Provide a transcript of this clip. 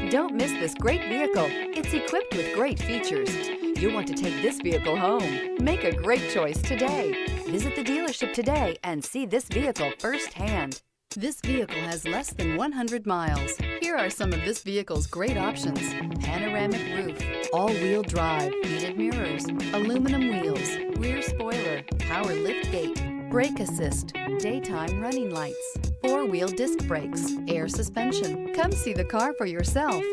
Don't miss this great vehicle. It's equipped with great features. You'll want to take this vehicle home. Make a great choice today. Visit the dealership today and see this vehicle firsthand. This vehicle has less than 100 miles. Here are some of this vehicle's great options: panoramic roof, all-wheel drive, heated mirrors, aluminum wheels, rear spoiler, power liftgate, brake assist, daytime running lights, four-wheel disc brakes, air suspension. Come see the car for yourself.